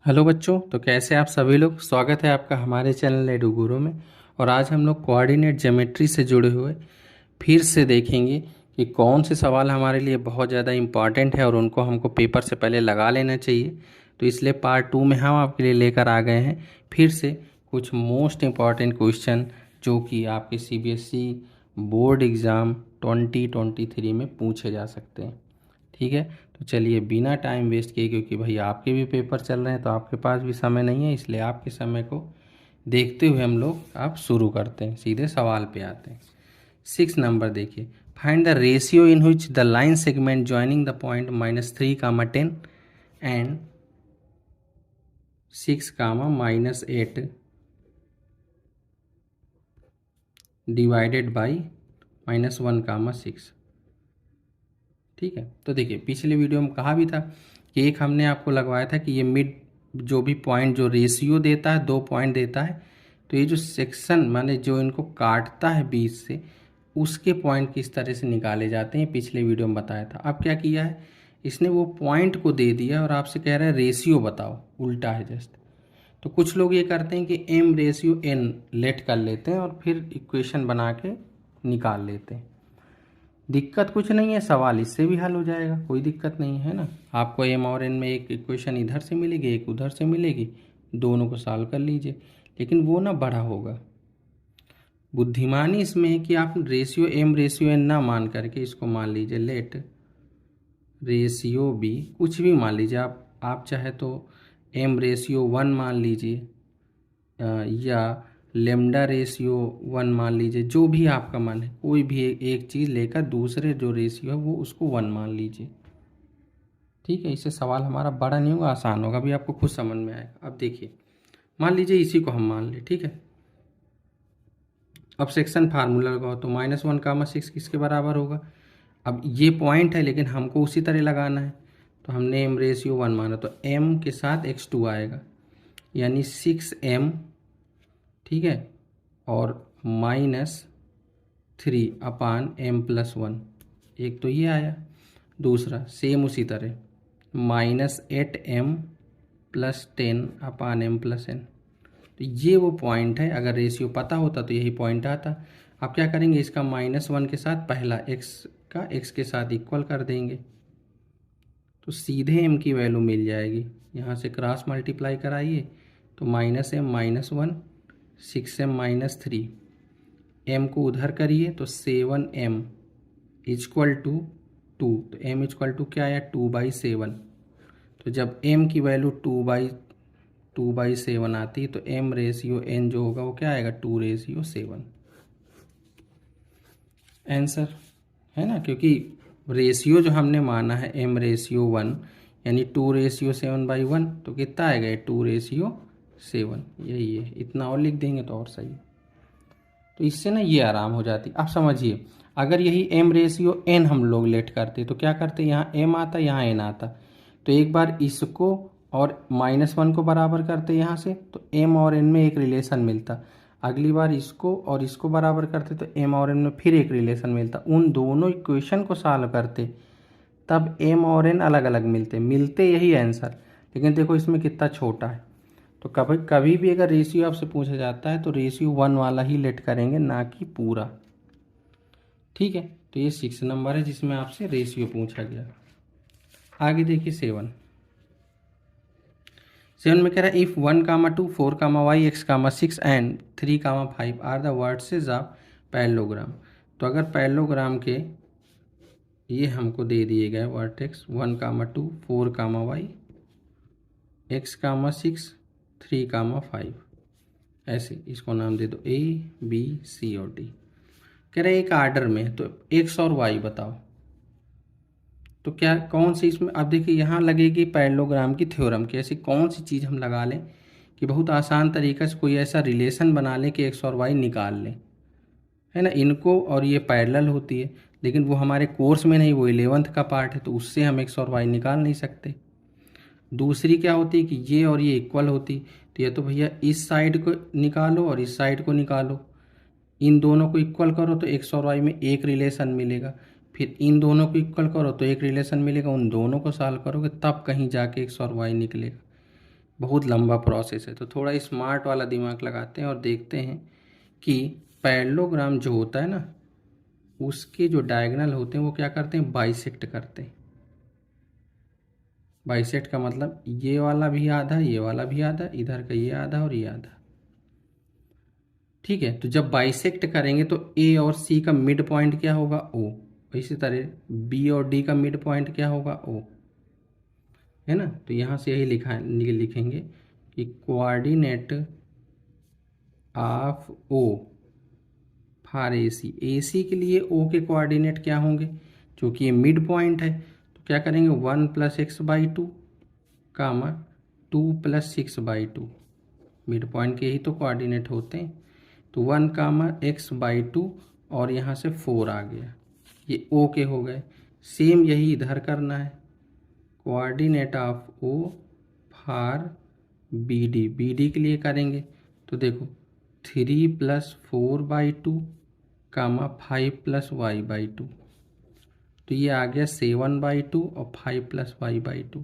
Hello बच्चों, तो कैसे आप सभी लोग। स्वागत है आपका हमारे चैनल एडू गुरु में। और आज हम लोग कोऑर्डिनेट ज्योमेट्री से जुड़े हुए फिर से देखेंगे कि कौन से सवाल हमारे लिए बहुत ज़्यादा इम्पॉर्टेंट है और उनको हमको पेपर से पहले लगा लेना चाहिए। तो इसलिए पार्ट 2 में हम आपके लिए लेकर आ गए हैं फिर से कुछ मोस्ट इम्पॉर्टेंट क्वेश्चन जो कि आपके CBSE बोर्ड एग्ज़ाम 2023 में पूछे जा सकते हैं। ठीक है, तो चलिए बिना टाइम वेस्ट किए, क्योंकि भाई आपके भी पेपर चल रहे हैं तो आपके पास भी समय नहीं है, इसलिए आपके समय को देखते हुए हम लोग आप शुरू करते हैं, सीधे सवाल पे आते हैं। 6 नंबर देखिए, find the ratio in which the line segment joining the point -3, 10 and 6, -8 divided by -1, 6। ठीक है, तो देखिए पिछले वीडियो में कहा भी था कि एक हमने आपको लगवाया था कि ये मिड जो भी पॉइंट जो रेशियो देता है, 2 पॉइंट देता है, तो ये जो सेक्शन माने जो इनको काटता है बीच से, उसके पॉइंट किस तरह से निकाले जाते हैं पिछले वीडियो में बताया था। अब क्या किया है, इसने वो पॉइंट को दे दिया और आपसे कह रहा है रेशियो बताओ, उल्टा है जस्ट। तो कुछ लोग ये करते हैं कि m/n लेट कर लेते हैं और फिर इक्वेशन बना के निकाल लेते हैं। दिक्कत कुछ नहीं है, सवाल इससे भी हल हो जाएगा, कोई दिक्कत नहीं है ना। आपको m और n में एक इक्वेशन इधर से मिलेगी, एक उधर से मिलेगी, दोनों को सॉल्व कर लीजिए। लेकिन वो ना बड़ा होगा। बुद्धिमानी इसमें है कि आप m/n ना मान करके इसको मान लीजिए लेट रेशियो b, कुछ भी मान लीजिए आप चाहे तो m/1 मान लीजिए या λ/1 मान लीजिए, जो भी आपका मन है, कोई भी एक चीज़ लेकर दूसरे जो रेशियो है वो उसको 1 मान लीजिए। ठीक है, इससे सवाल हमारा बड़ा नहीं होगा, आसान होगा, अभी आपको खुद समझ में आएगा। अब देखिए, मान लीजिए इसी को हम मान लें। ठीक है, अब सेक्शन फार्मूला लगाओ तो -1, 6 किसके बराबर होगा। अब ये पॉइंट है लेकिन हमको उसी तरह लगाना है, तो हमने m/1 माना तो m के साथ x2 आएगा, यानी 6m। ठीक है, और -3/m+1, एक तो ये आया। दूसरा सेम उसी तरह -8m+10/m+n। तो ये वो पॉइंट है, अगर रेशियो पता होता तो यही पॉइंट आता। आप क्या करेंगे, इसका -1 के साथ पहला x का x के साथ इक्वल कर देंगे, तो सीधे m की वैल्यू मिल जाएगी। यहाँ से क्रॉस मल्टीप्लाई कराइए तो -m -1, 6m-3, m को उधर करिए तो 7m इक्वल टू 2, तो m इक्वल टू क्या आया, 2/7। तो जब m की वैल्यू 2/7 आती है तो m/n जो होगा वो क्या आएगा, 2/7 आंसर है ना। क्योंकि रेशियो जो हमने माना है m/1 यानी 2/7/1, तो कितना आएगा, 2/7, यही है। इतना और लिख देंगे तो और सही है। तो इससे ना ये आराम हो जाती। आप समझिए, अगर यही m/n हम लोग लेट करते तो क्या करते, यहाँ m आता यहाँ n आता, तो एक बार इसको और -1 को बराबर करते यहाँ से, तो m और n में एक रिलेशन मिलता। अगली बार इसको और इसको बराबर करते तो m और n में फिर एक रिलेशन मिलता। उन दोनों इक्वेशन को सॉल्व करते तब m और n अलग अलग मिलते यही आंसर। लेकिन देखो इसमें कितना छोटा है, तो कभी कभी भी अगर रेशियो आपसे पूछा जाता है तो रेशियो 1 वाला ही लेट करेंगे, ना कि पूरा। ठीक है, तो ये 6 नंबर है जिसमें आपसे रेशियो पूछा गया। आगे देखिए 7 में कह रहा है if 1, 2, 4, y, x, 6 and 3, 5 are the words of parallelogram. तो अगर पैरेललोग्राम के ये हमको दे दिए गए वर्टेक्स 1, 2, 4, y, x, 6, 3, 5, ऐसे इसको नाम दे दो A, B, C और D। कह रहे एक आर्डर में, तो x और y बताओ। तो क्या कौन सी इसमें, अब देखिए यहाँ लगेगी पैरेललोग्राम की थ्योरम की। ऐसी कौन सी चीज़ हम लगा लें कि बहुत आसान तरीके से कोई ऐसा रिलेशन बना लें कि x और y निकाल लें, है ना। इनको और ये पैरेलल होती है, लेकिन वो हमारे कोर्स में नहीं, वो 11th का पार्ट है, तो उससे हम x और y निकाल नहीं सकते। दूसरी क्या होती है कि ये और ये इक्वल होती, तो ये तो भैया इस साइड को निकालो और इस साइड को निकालो, इन दोनों को इक्वल करो तो x और y में एक रिलेशन मिलेगा। फिर इन दोनों को इक्वल करो तो एक रिलेशन मिलेगा, उन दोनों को सॉल्व करोगे तब कहीं जाके x और y निकलेगा। बहुत लंबा प्रोसेस है। तो थोड़ा स्मार्ट वाला दिमाग लगाते हैं और देखते हैं कि पैरेललोग्राम जो होता है ना, उसके जो डायगोनल होते हैं वो क्या करते हैं, बाइसेक्ट करते हैं। बाइसेक्ट का मतलब ये वाला भी आधा, ये वाला भी आधा, इधर का ये आधा और ये आधा। ठीक है, तो जब बाइसेक्ट करेंगे तो ए और सी का मिड पॉइंट क्या होगा, ओ। इसी तरह बी और डी का मिड पॉइंट क्या होगा, ओ, है ना। तो यहाँ से यही लिखेंगे कि coordinate of O for A C के लिए ओ के कोऑर्डिनेट क्या होंगे, क्योंकि ये मिड पॉइंट है तो क्या करेंगे, 1+x/2 कामा 2+6/2। मिड पॉइंट के ही तो कोऑर्डिनेट होते हैं। तो 1, x/2 और यहाँ से 4 आ गया, ये ओ के हो गए। सेम यही इधर करना है, coordinate of O for B D के लिए करेंगे। तो देखो 3+4/2 कामा 5+y/2, तो ये आ गया 7/2 और 5+y/2।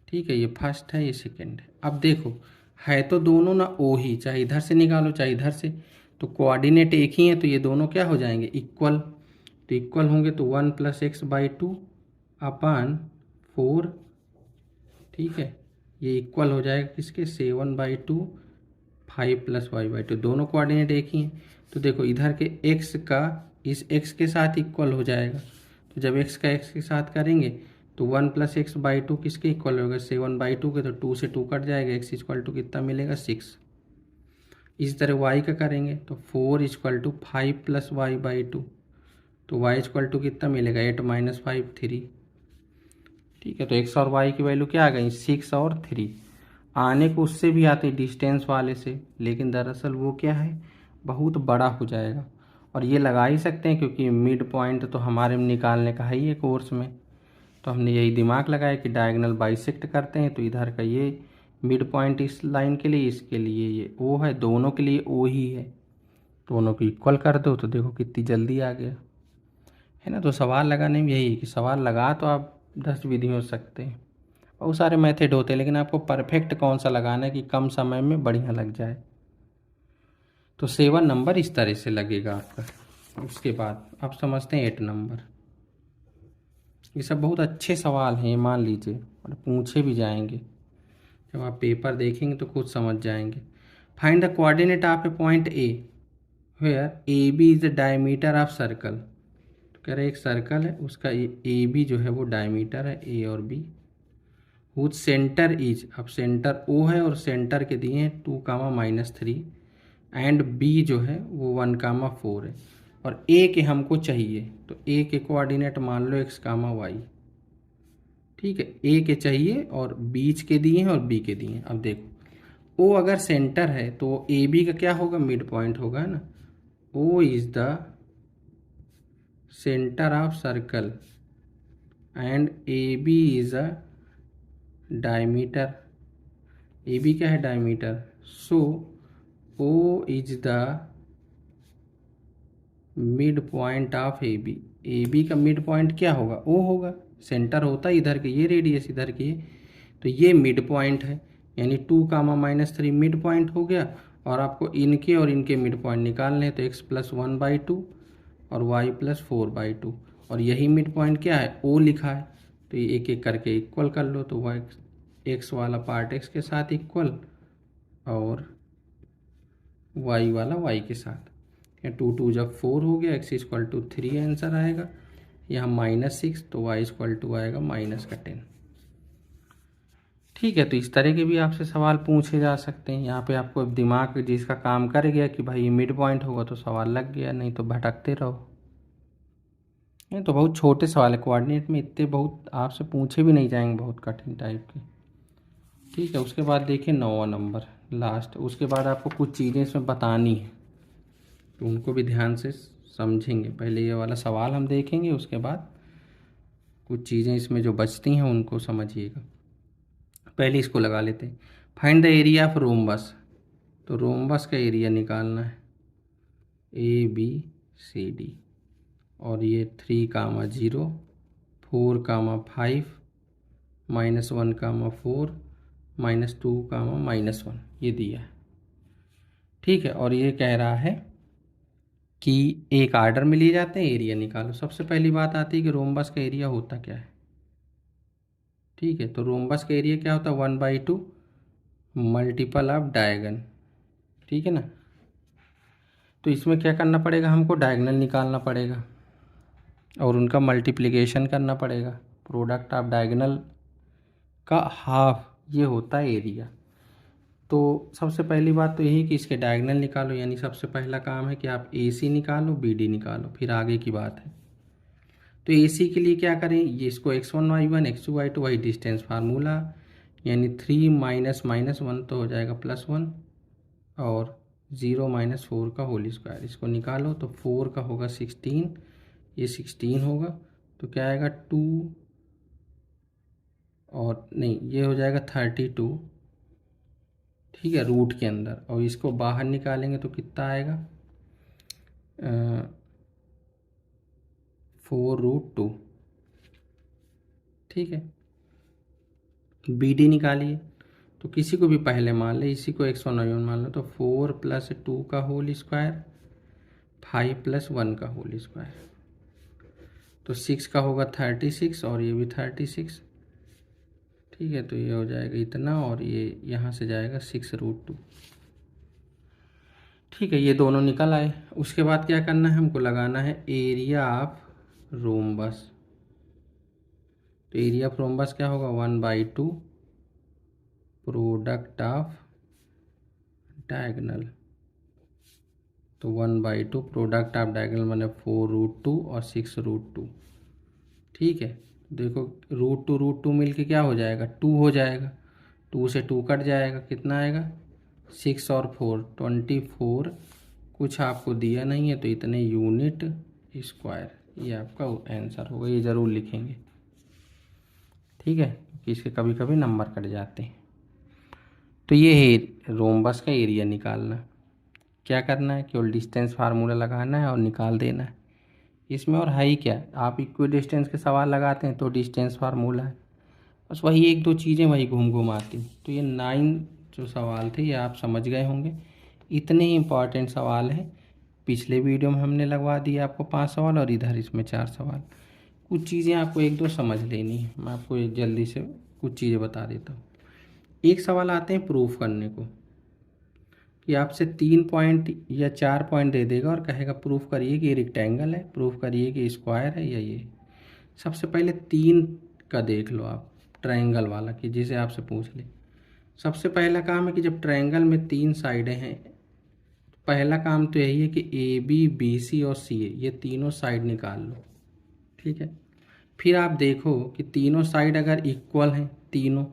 ठीक है, ये फर्स्ट है, ये सेकंड है। अब देखो है तो दोनों ना ओ ही, चाहे इधर से निकालो चाहे इधर से, तो कोऑर्डिनेट एक ही है तो ये दोनों क्या हो जाएंगे, इक्वल। तो इक्वल होंगे तो 1+x/2 अपान 4। ठीक है, ये इक्वल हो जाएगा किसके, 7/2 5+y/2, दोनों कोऑर्डिनेट एक ही हैं। तो देखो इधर के x का इस x के साथ इक्वल हो जाएगा, तो जब x का x के साथ करेंगे तो 1+x/2 किसके इक्वल होगा, 7/2 के, तो 2 से 2 कट जाएगा, x इक्वल टू कितना मिलेगा, 6। इसी तरह y का करेंगे तो 4 इक्वल टू 5+y/2, तो y इक्वल टू कितना मिलेगा, 8 - 5 3। ठीक है, तो x और y की वैल्यू क्या आ गई, 6 और 3। आने को उससे भी आते डिस्टेंस वाले से, लेकिन दरअसल वो क्या है, बहुत बड़ा हो जाएगा। और ये लगा ही सकते हैं क्योंकि मिड पॉइंट तो हमारे में निकालने का है ही है कोर्स में, तो हमने यही दिमाग लगाया कि डायगोनल बाइसेक्ट करते हैं तो इधर का ये मिड पॉइंट इस लाइन के लिए, इसके लिए ये ओ है, दोनों के लिए ओ ही है, दोनों को इक्वल कर दो तो देखो कितनी जल्दी आ गया, है ना। तो सवाल लगाने में यही है कि सवाल लगा तो आप 10 विधि हो सकते हैं, बहुत सारे मेथड होते हैं, लेकिन आपको परफेक्ट कौन सा लगाना है कि कम समय में बढ़िया लग जाए। तो 7 नंबर इस तरह से लगेगा आपका। उसके बाद आप समझते हैं 8 नंबर। ये सब बहुत अच्छे सवाल हैं, मान लीजिए, और पूछे भी जाएंगे, जब आप पेपर देखेंगे तो खुद समझ जाएंगे। Find the coordinate of a point A where A B is the diameter of circle. तो कह रहे एक सर्कल है, उसका ए बी जो है वो डायमीटर है, ए और बी। हुज सेंटर इज, अब सेंटर ओ है और सेंटर के दिए हैं 2, -3, एंड बी जो है वो 1, 4 है, और ए के हमको चाहिए, तो ए के कोऑर्डिनेट मान लो x, y। ठीक है, ए के चाहिए और बीच के दिए हैं और बी के दिए हैं। अब देखो ओ अगर सेंटर है तो ए बी का क्या होगा, मिड पॉइंट होगा, है ना। O is the centre of circle and A B is a diameter. A B क्या है, diameter. So O is the mid point of A B. A B का मिड पॉइंट क्या होगा, ओ होगा, सेंटर होता है इधर के, ये रेडियस इधर की है, तो ये मिड पॉइंट है, यानी 2, -3 मिड पॉइंट हो गया। और आपको इनके और इनके मिड पॉइंट निकालने हैं, तो x+1/2 और y+4/2, और यही मिड पॉइंट क्या है, ओ लिखा है, तो ये एक एक करके इक्वल कर लो। तो y x वाला पार्ट x के साथ इक्वल और y वाला y के साथ, 2 जब 4 हो गया, x इक्वल टू 3 आंसर आएगा। यहाँ -6, तो y इक्वल टू आएगा -10। ठीक है, तो इस तरह के भी आपसे सवाल पूछे जा सकते हैं। यहाँ पे आपको दिमाग जिसका काम कर गया कि भाई मिड पॉइंट होगा तो सवाल लग गया, नहीं तो भटकते रहो। ये तो बहुत छोटे सवाल है, कोऑर्डिनेट में इतने बहुत आपसे पूछे भी नहीं जाएंगे, बहुत कठिन टाइप के। ठीक है, उसके बाद देखिए 9वां नंबर लास्ट। उसके बाद आपको कुछ चीज़ें इसमें बतानी है, तो उनको भी ध्यान से समझेंगे। पहले ये वाला सवाल हम देखेंगे, उसके बाद कुछ चीज़ें इसमें जो बचती हैं उनको समझिएगा। पहले इसको लगा लेते हैं, find the area of rhombus. तो रोम्बस का एरिया निकालना है, ABCD, और ये 3, 0, 4, 5, -1, 4 -2 कामा -1 ये दिया है, ठीक है। और ये कह रहा है कि एक आर्डर में लिए जाते हैं, एरिया निकालो। सबसे पहली बात आती है कि रोम्बस का एरिया होता क्या है, ठीक है। तो रोम्बस का एरिया क्या होता है, 1/2 मल्टीपल ऑफ डायगन, ठीक है ना। तो इसमें क्या करना पड़ेगा, हमको डायगनल निकालना पड़ेगा और उनका मल्टीप्लिकेशन करना पड़ेगा। प्रोडक्ट ऑफ डायगनल का हाफ ये होता है एरिया। तो सबसे पहली बात तो यही कि इसके डायगनल निकालो, यानी सबसे पहला काम है कि आप AC निकालो, BD निकालो, फिर आगे की बात है। तो AC के लिए क्या करें, ये इसको x1 y1 x2 y2 वही डिस्टेंस फार्मूला, यानी 3 -1 तो हो जाएगा +1 और 0 -4 का होल स्क्वायर, इसको निकालो तो 4 का होगा 16, ये 16 होगा तो क्या आएगा 2 और नहीं ये हो जाएगा 32, ठीक है, रूट के अंदर। और इसको बाहर निकालेंगे तो कितना आएगा 4√2, ठीक है। BD निकालिए, तो किसी को भी पहले मान ले, इसी को x1 y1 मान लो, तो 4 + 2 का होल स्क्वायर 5 + 1 का होल स्क्वायर, तो 6 का होगा 36 और ये भी 36, ठीक है। तो ये हो जाएगा इतना और ये यहाँ से जाएगा 6√2, ठीक है। ये दोनों निकल आए। उसके बाद क्या करना है, हमको लगाना है एरिया ऑफ रोम्बस। तो एरिया ऑफ रोम्बस क्या होगा, 1/2 प्रोडक्ट ऑफ डायगनल, तो 1/2 प्रोडक्ट ऑफ डायगनल मैंने 4√2 और 6√2, ठीक है। देखो √2 मिल के क्या हो जाएगा, 2 हो जाएगा, 2 से 2 कट जाएगा, कितना आएगा 6 और 4 24, कुछ आपको दिया नहीं है तो इतने यूनिट स्क्वायर, ये आपका आंसर होगा, ये ज़रूर लिखेंगे, ठीक है, क्योंकि इसके कभी कभी नंबर कट जाते हैं। तो ये है रोम्बस का एरिया निकालना। क्या करना है, केवल डिस्टेंस फार्मूला लगाना है और निकाल देना है। इसमें और है ही क्या, आप इक्वी डिस्टेंस के सवाल लगाते हैं तो डिस्टेंस फार्मूला है, बस वही 1-2 चीज़ें वही घूम घूम आती। तो ये 9 जो सवाल थे ये आप समझ गए होंगे, इतने ही इम्पॉर्टेंट सवाल हैं। पिछले वीडियो में हमने लगवा दिया आपको 5 सवाल और इधर इसमें 4 सवाल। कुछ चीज़ें आपको 1-2 समझ लेनी है, मैं आपको जल्दी से कुछ चीज़ें बता देता हूँ। एक सवाल आते हैं प्रूफ करने को, कि आपसे 3 पॉइंट या 4 पॉइंट दे देगा और कहेगा प्रूफ करिए कि ये रेक्टेंगल है, प्रूफ करिए कि स्क्वायर है या ये। सबसे पहले 3 का देख लो आप, ट्रायंगल वाला, कि जिसे आपसे पूछ ले। सबसे पहला काम है कि जब ट्रायंगल में 3 साइडें हैं, पहला काम तो यही है कि AB BC और CA ये तीनों साइड निकाल लो, ठीक है। फिर आप देखो कि तीनों साइड अगर इक्वल हैं, तीनों,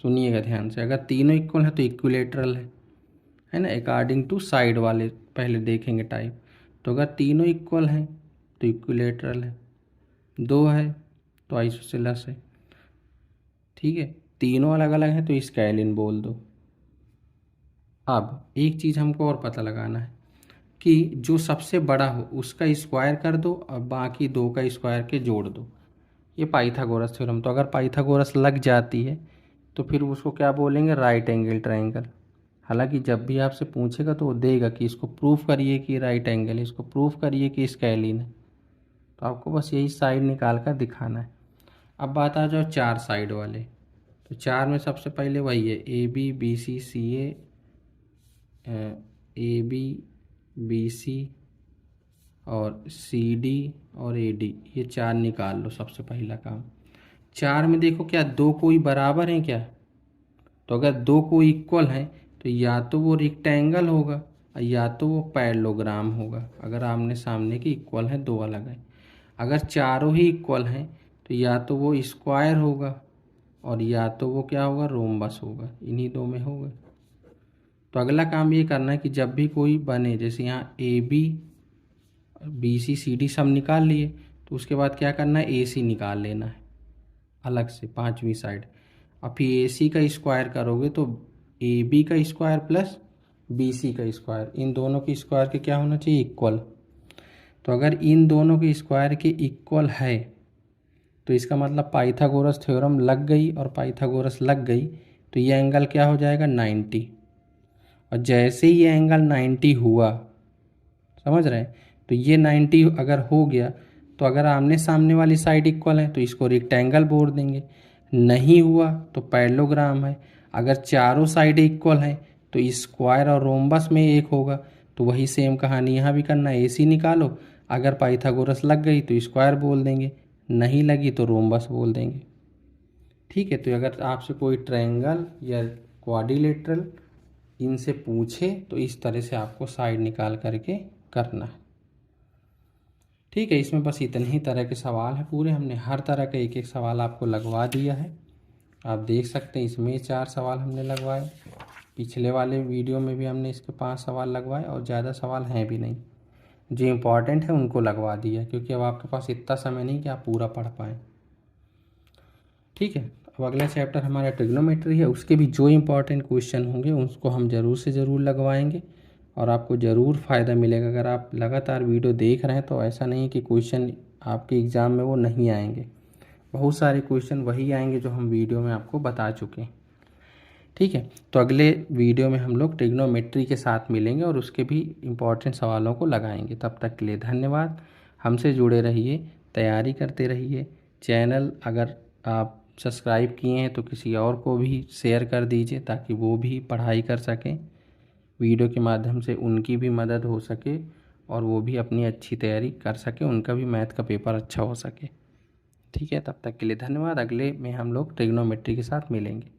सुनिएगा ध्यान से, अगर तीनों इक्वल हैं तो इक्विलेटरल है ना, अकॉर्डिंग टू साइड वाले पहले देखेंगे टाइप। तो अगर तीनों इक्वल हैं तो इक्विलेटरल है, 2 है तो आइसोसेलेस है, ठीक है। तीनों अलग अलग हैं तो स्केलिन बोल दो। अब एक चीज़ हमको और पता लगाना है कि जो सबसे बड़ा हो उसका स्क्वायर कर दो और बाकी 2 का स्क्वायर के जोड़ दो, ये पाइथागोरस थ्योरम। तो अगर पाइथागोरस लग जाती है तो फिर उसको क्या बोलेंगे, राइट एंगल ट्रायंगल। हालांकि जब भी आपसे पूछेगा तो वो देगा कि इसको प्रूफ करिए कि राइट एंगल है, इसको प्रूफ करिए कि स्केलिन है, तो आपको बस यही साइड निकाल कर दिखाना है। अब बात आ जाओ 4 साइड वाले, तो 4 में सबसे पहले वही है AB BC CA, AB BC और CD और AD, ये 4 निकाल लो। सबसे पहला काम 4 में देखो क्या 2 कोई बराबर हैं क्या, तो अगर 2 कोई इक्वल हैं तो या तो वो रेक्टेंगल होगा या तो वो पैरेललोग्राम होगा, अगर आमने सामने के इक्वल हैं, 2 अलग हैं। अगर चारों ही इक्वल हैं तो या तो वो स्क्वायर होगा और या तो वो क्या होगा, रोम्बस होगा, इन्हीं 2 में होगा। तो अगला काम ये करना है कि जब भी कोई बने, जैसे यहाँ AB BC CD सब निकाल लिए, तो उसके बाद क्या करना है, AC निकाल लेना है अलग से 5वीं साइड। अब फिर AC का स्क्वायर करोगे तो AB का स्क्वायर प्लस BC का स्क्वायर, इन दोनों के स्क्वायर के क्या होना चाहिए, इक्वल। तो अगर इन दोनों के स्क्वायर के इक्वल है तो इसका मतलब पाइथागोरस थ्योरम लग गई, और पाइथागोरस लग गई तो ये एंगल क्या हो जाएगा 90। और जैसे ही ये एंगल 90 हुआ, समझ रहे हैं, तो ये 90 अगर हो गया तो अगर आमने सामने वाली साइड इक्वल है तो इसको रेक्टेंगल बोल देंगे, नहीं हुआ तो पैरेललोग्राम है। अगर चारों साइड इक्वल हैं तो स्क्वायर और रोम्बस में एक होगा। तो वही सेम कहानी यहाँ भी करना है, AC निकालो, अगर पाइथागोरस लग गई तो स्क्वायर बोल देंगे, नहीं लगी तो रोम्बस बोल देंगे। ठीक है, तो अगर आपसे कोई ट्रायंगल या क्वाड्रिलेटरल इनसे पूछे तो इस तरह से आपको साइड निकाल करके करना है। ठीक है, इसमें बस इतने ही तरह के सवाल हैं पूरे, हमने हर तरह का एक एक सवाल आपको लगवा दिया है। आप देख सकते हैं इसमें 4 सवाल हमने लगवाए, पिछले वाले वीडियो में भी हमने इसके 5 सवाल लगवाए, और ज़्यादा सवाल हैं भी नहीं, जो इम्पोर्टेंट है उनको लगवा दिया, क्योंकि अब आपके पास इतना समय नहीं कि आप पूरा पढ़ पाएँ। ठीक है, अब अगला चैप्टर हमारा ट्रिग्नोमेट्री है, उसके भी जो इम्पोर्टेंट क्वेश्चन होंगे उसको हम ज़रूर से ज़रूर लगवाएंगे और आपको ज़रूर फ़ायदा मिलेगा। अगर आप लगातार वीडियो देख रहे हैं तो ऐसा नहीं कि क्वेश्चन आपके एग्ज़ाम में वो नहीं आएंगे, बहुत सारे क्वेश्चन वही आएंगे जो हम वीडियो में आपको बता चुके हैं। ठीक है, तो अगले वीडियो में हम लोग ट्रिग्नोमेट्री के साथ मिलेंगे और उसके भी इम्पोर्टेंट सवालों को लगाएंगे। तब तक के लिए धन्यवाद, हमसे जुड़े रहिए, तैयारी करते रहिए। चैनल अगर आप सब्सक्राइब किए हैं तो किसी और को भी शेयर कर दीजिए ताकि वो भी पढ़ाई कर सकें, वीडियो के माध्यम से उनकी भी मदद हो सके और वो भी अपनी अच्छी तैयारी कर सके, उनका भी मैथ का पेपर अच्छा हो सके। ठीक है, तब तक के लिए धन्यवाद, अगले में हम लोग ट्रिग्नोमेट्री के साथ मिलेंगे।